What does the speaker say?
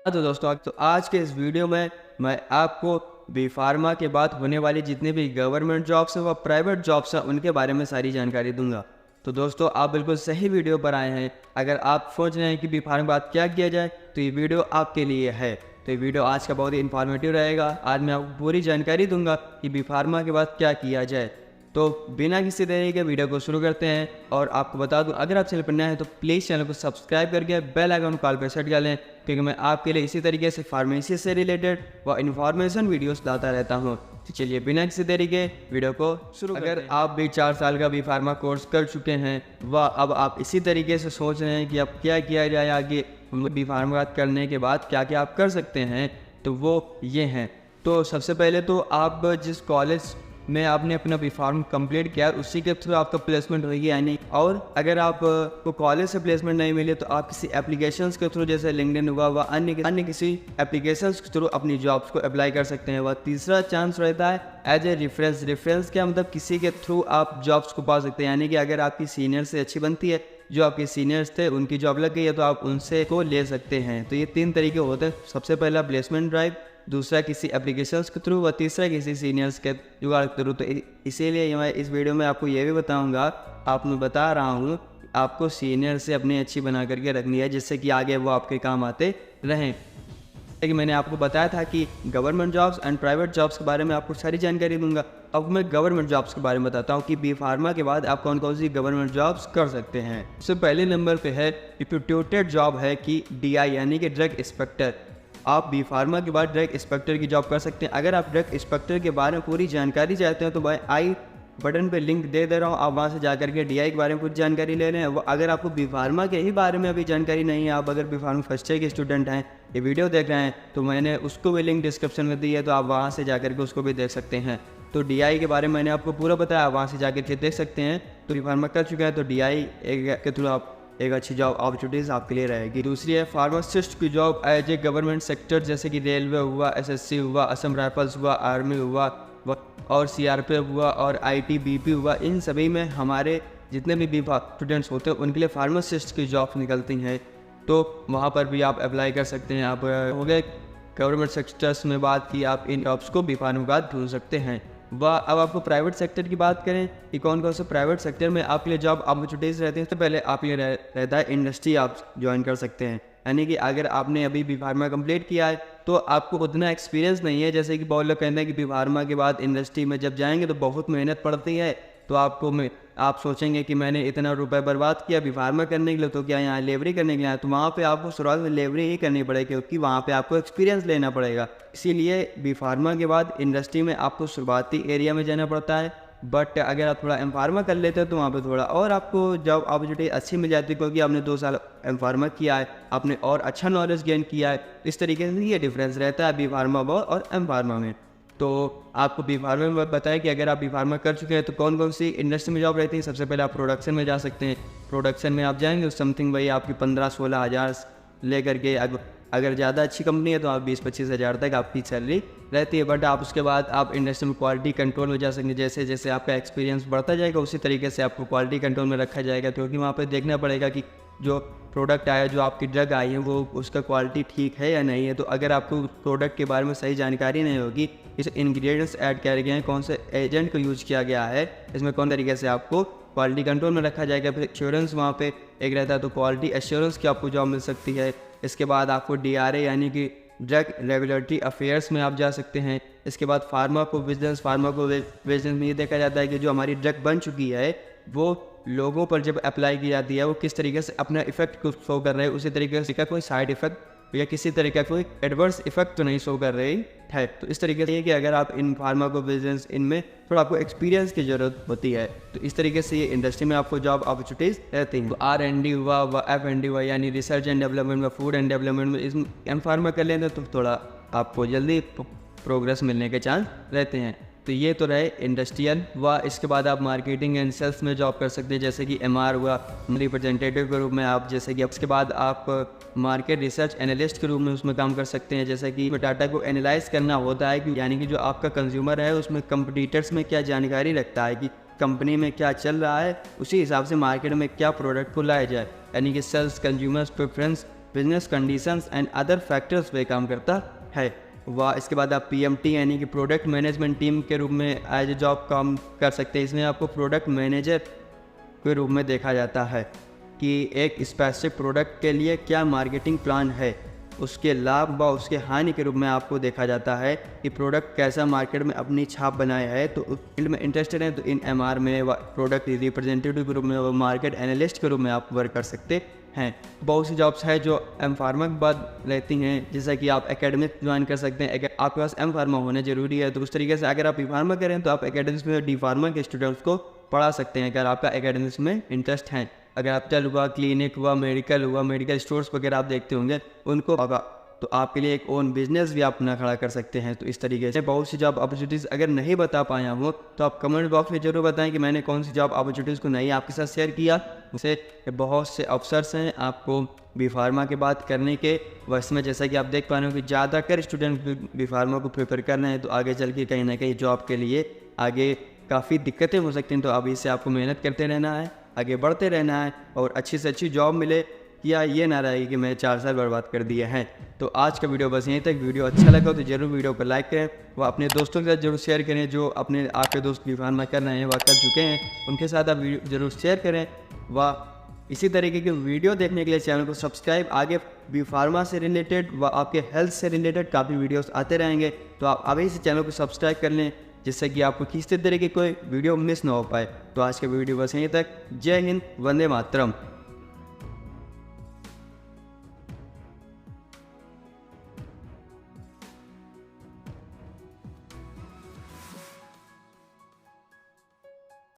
हाँ तो दोस्तों, तो आज के इस वीडियो में मैं आपको बी फार्मा के बाद होने वाली जितने भी गवर्नमेंट जॉब्स हैं व प्राइवेट जॉब्स हैं उनके बारे में सारी जानकारी दूंगा। तो दोस्तों, आप बिल्कुल सही वीडियो पर आए हैं। अगर आप सोच रहे हैं कि बी फार्मा के बाद क्या किया जाए तो ये वीडियो आपके लिए है। तो ये वीडियो आज का बहुत ही इन्फॉर्मेटिव रहेगा। आज मैं आपको पूरी जानकारी दूंगा कि बी फार्मा के बाद क्या किया जाए। तो बिना किसी देरी के वीडियो को शुरू करते हैं। और आपको बता दूं, अगर आप चैनल पर नए हैं तो प्लीज़ चैनल को सब्सक्राइब करके बेल आइकन कॉल पर सेट कर लें, क्योंकि मैं आपके लिए इसी तरीके से फार्मेसी से रिलेटेड व इन्फॉर्मेशन वीडियोस लाता रहता हूं। तो चलिए बिना किसी देरी के वीडियो को शुरू करते हैं। अगर आप भी 4 साल का बी फार्मा कोर्स कर चुके हैं व अब आप इसी तरीके से सोच रहे हैं कि अब क्या किया जाए आगे बी फार्मा करने के बाद क्या क्या आप कर सकते हैं, तो वो ये हैं। तो सबसे पहले तो आप जिस कॉलेज में आपने अपना बी फार्म कंप्लीट किया उसी के थ्रू आपका प्लेसमेंट होगी यानी। और अगर आप को कॉलेज से प्लेसमेंट नहीं मिले तो आप किसी एप्लीकेशंस के थ्रू जैसे लिंक्डइन हुआ व अन्य किसी एप्लीकेशंस के थ्रू अपनी जॉब्स को अप्लाई कर सकते हैं। वह तीसरा चांस रहता है एज ए रेफरेंस। रेफरेंस क्या मतलब, किसी के थ्रू आप जॉब्स को पा सकते हैं, यानी कि अगर आपकी सीनियर से अच्छी बनती है, जो आपके सीनियर्स थे उनकी जॉब लग गई है तो आप उनसे को ले सकते हैं। तो ये 3 तरीके होते हैं। सबसे पहला प्लेसमेंट ड्राइव, दूसरा किसी एप्लीकेशंस के थ्रू व तीसरा किसी सीनियर्स के जुगाड़ के थ्रू। तो इसीलिए मैं इस वीडियो में आपको ये भी बताऊंगा, मैं बता रहा हूँ आपको सीनियर से अपनी अच्छी बना करके रखनी है, जिससे कि आगे वो आपके काम आते रहें। लेकिन मैंने आपको बताया था कि government jobs and private jobs के बारे में आपको सारी जानकारी दूंगा। अब मैं गवर्नमेंट जॉब्स के बारे में बताता हूँ कि बी फार्मा के बाद आप कौन कौन सी गवर्नमेंट जॉब्स कर सकते हैं। सबसे पहले नंबर पे है रिप्यूटेड जॉब है कि DI यानी कि ड्रग इंस्पेक्टर। आप बी फार्मा के बाद ड्रग इंस्पेक्टर की जॉब कर सकते हैं। अगर आप ड्रग इंस्पेक्टर के बारे में पूरी जानकारी चाहते हैं तो मैं आई बटन पे लिंक दे दे रहा हूँ, आप वहाँ से जा करके DI के बारे में कुछ जानकारी ले लें। अगर आपको बी फार्मा के ही बारे में अभी जानकारी नहीं है, आप अगर बी फार्मा फर्स्ट ईयर के स्टूडेंट हैं, ये वीडियो देख रहे हैं, तो मैंने उसको भी लिंक डिस्क्रिप्शन में दी है, तो आप वहाँ से जा करके उसको भी देख सकते हैं। तो DI के बारे में मैंने आपको पूरा बताया, वहाँ से जा करके देख सकते हैं। तो बी फार्मा कर चुके हैं तो DI के थ्रू आप एक अच्छी जॉब अपॉर्चुनिटीज़ आपके लिए रहेगी। दूसरी है फार्मासिस्ट की job as a government sector, जैसे कि रेलवे हुआ, SSC हुआ, असम राइफल्स हुआ, आर्मी हुआ और CRPF हुआ और ITBP हुआ। इन सभी में हमारे जितने भी स्टूडेंट्स होते हैं उनके लिए फार्मासिस्ट की जॉब निकलती हैं, तो वहाँ पर भी आप अप्लाई कर सकते हैं। आप हो गए गवर्नमेंट सेक्टर्स में बात की, आप इन जॉब्स को बी फार्मा के बाद ढूंढ सकते हैं। वह अब आपको प्राइवेट सेक्टर की बात करें कि कौन कौन से प्राइवेट सेक्टर में आपके लिए जॉब अपॉर्चुनिटीज़ रहती हैं। तो पहले आप ये रहता है इंडस्ट्री आप ज्वाइन कर सकते हैं, यानी कि अगर आपने अभी बी फार्मा कंप्लीट किया है तो आपको उतना एक्सपीरियंस नहीं है। जैसे कि बहुत लोग कहते हैं कि बी फार्मा के बाद इंडस्ट्री में जब जाएंगे तो बहुत मेहनत पड़ती है, तो आप सोचेंगे कि मैंने इतना रुपए बर्बाद किया बी फार्मा करने के लिए, तो क्या यहाँ लेबरी करने के लिए, तो वहाँ पे आपको शुरुआत में लेबरी ही करनी पड़ेगी, क्योंकि वहाँ पे आपको एक्सपीरियंस लेना पड़ेगा। इसीलिए बी फार्मा के बाद इंडस्ट्री में आपको शुरुआती एरिया में जाना पड़ता है। बट अगर आप थोड़ा एम फार्मा कर लेते हैं तो वहाँ पे थोड़ा और आपको जॉब अपॉर्चुनिटी अच्छी मिल जाती है, क्योंकि आपने 2 साल एम फार्मा किया है, आपने और अच्छा नॉलेज गेन किया है। इस तरीके से ये डिफरेंस रहता है बी फार्मा और एम फार्मा में। तो आपको बी फार्मा में बताया कि अगर आप बी फार्मा कर चुके हैं तो कौन कौन सी इंडस्ट्री में जॉब रहती है। सबसे पहले आप प्रोडक्शन में जा सकते हैं। प्रोडक्शन में आप जाएंगे तो समथिंग वही आपकी 15-16 हज़ार लेकर के, अगर ज़्यादा अच्छी कंपनी है तो आप 20-25 हज़ार तक आपकी सैलरी रहती है। बट आप उसके बाद आप इंडस्ट्री में क्वालिटी कंट्रोल में जा सकेंगे। जैसे जैसे आपका एक्सपीरियंस बढ़ता जाएगा उसी तरीके से आपको क्वालिटी कंट्रोल में रखा जाएगा, क्योंकि वहाँ पर देखना पड़ेगा कि जो प्रोडक्ट आया, जो आपकी ड्रग आई है, वो उसका क्वालिटी ठीक है या नहीं है। तो अगर आपको प्रोडक्ट के बारे में सही जानकारी नहीं होगी, इस इंग्रेडिएंट्स ऐड किए गए हैं, कौन से एजेंट को यूज़ किया गया है, इसमें कौन तरीके से आपको क्वालिटी कंट्रोल में रखा जाएगा। फिर एश्योरेंस वहाँ पे एक रहता है, तो क्वालिटी एश्योरेंस की आपको जॉब मिल सकती है। इसके बाद आपको DRA यानी कि ड्रग रेगुलेटरी अफेयर्स में आप जा सकते हैं। इसके बाद फार्माकोविजिलेंस में ये देखा जाता है कि जो हमारी ड्रग बन चुकी है वो लोगों पर जब अप्लाई की जाती है वो किस तरीके से अपना इफेक्ट को शो कर रहे हैं, उसी तरीके से कोई साइड इफेक्ट या किसी तरीके का कोई एडवर्स इफेक्ट तो नहीं शो कर रही है। तो इस तरीके से कि अगर आप इन फार्माकोविजिलेंस इनमें थोड़ा आपको एक्सपीरियंस की ज़रूरत होती है, तो इस तरीके से ये इंडस्ट्री में आपको जॉब अपॉर्चुनिटीज़ रहती हैं। तो R&D हुआ व F&D हुआ, यानी रिसर्च एंड डेवलपमेंट व फूड एंड डेवलपमेंट में इस एम फार्मा कर लेते हैं तो थोड़ा आपको जल्दी प्रोग्रेस मिलने के चांस रहते हैं। तो ये तो रहे इंडस्ट्रियल व इसके बाद आप मार्केटिंग एंड सेल्स में जॉब कर सकते हैं, जैसे कि MR हुआ, रिप्रेजेंटेटिव के रूप में आप, जैसे कि उसके बाद आप मार्केट रिसर्च एनालिस्ट के रूप में उसमें काम कर सकते हैं। जैसे कि डाटा को एनालाइज करना होता है कि यानी कि जो आपका कंज्यूमर है उसमें कंपटीटर्स में क्या जानकारी रखता है कि कंपनी में क्या चल रहा है, उसी हिसाब से मार्केट में क्या प्रोडक्ट को लाया जाए, यानी कि sales, consumers preference business conditions and other factors पे काम करता है। वह इसके बाद आप PMT यानी कि प्रोडक्ट मैनेजमेंट टीम के रूप में एज ए जॉब काम कर सकते हैं। इसमें आपको प्रोडक्ट मैनेजर के रूप में देखा जाता है कि एक स्पेसिफिक प्रोडक्ट के लिए क्या मार्केटिंग प्लान है, उसके लाभ व उसके हानि के रूप में आपको देखा जाता है कि प्रोडक्ट कैसा मार्केट में अपनी छाप बनाया है। तो उस फील्ड में इंटरेस्टेड हैं तो इन MR में व प्रोडक्ट रिप्रेजेंटेटिव के रूप में व मार्केट एनालिस्ट के रूप में आप वर्क कर सकते हैं। बहुत सी जॉब्स है जो M-Pharma के बाद रहती हैं, जैसा कि आप एकेडमिक ज्वाइन कर सकते हैं। आपके पास M-Pharma होना जरूरी है, तो उस तरीके से अगर आप B-Pharma करें तो आप एकेडमिक्स में D-Pharma के स्टूडेंट्स को पढ़ा सकते हैं अगर आपका एकेडमिक्स में इंटरेस्ट है। अगर हॉस्पिटल हुआ, क्लिनिक हुआ, मेडिकल स्टोर्स वगैरह आप देखते होंगे उनको होगा, तो आपके लिए एक ओन बिजनेस भी आप अपना खड़ा कर सकते हैं। तो इस तरीके से बहुत सी जॉब अपॉर्चुनिटीज़ अगर नहीं बता पाया हूँ तो आप कमेंट बॉक्स में जरूर बताएं कि मैंने कौन सी जॉब अपॉर्चुनिटीज़ को नहीं आपके साथ शेयर किया। उसे बहुत से अवसर्स हैं आपको B-Pharma के बात करने के वर्ष में, जैसा कि आप देख पा रहे हो कि ज़्यादातर स्टूडेंट B-Pharma को प्रेफर कर रहे हैं। तो आगे चल के कहीं ना कहीं जॉब के लिए आगे काफ़ी दिक्कतें हो सकती हैं, तो अभी से आपको मेहनत करते रहना है, आगे बढ़ते रहना है और अच्छी से अच्छी जॉब मिले, या ये ना रहे कि मैं 4 साल बर्बाद कर दिए हैं। तो आज का वीडियो बस यहीं तक। वीडियो अच्छा लगा तो जरूर वीडियो को लाइक करें व अपने दोस्तों के साथ जरूर शेयर करें। जो अपने आपके दोस्त B-Pharma कर रहे हैं व कर चुके हैं उनके साथ आप वीडियो जरूर शेयर करें। व इसी तरीके की वीडियो देखने के लिए चैनल को सब्सक्राइब, आगे B-Pharma से रिलेटेड व आपके हेल्थ से रिलेटेड काफ़ी वीडियोस आते रहेंगे, तो आप अभी से चैनल को सब्सक्राइब कर लें जिससे कि आपको किसी तरह की कोई वीडियो मिस ना हो पाए। तो आज का वीडियो बस यहीं तक। जय हिंद, वंदे मातरम।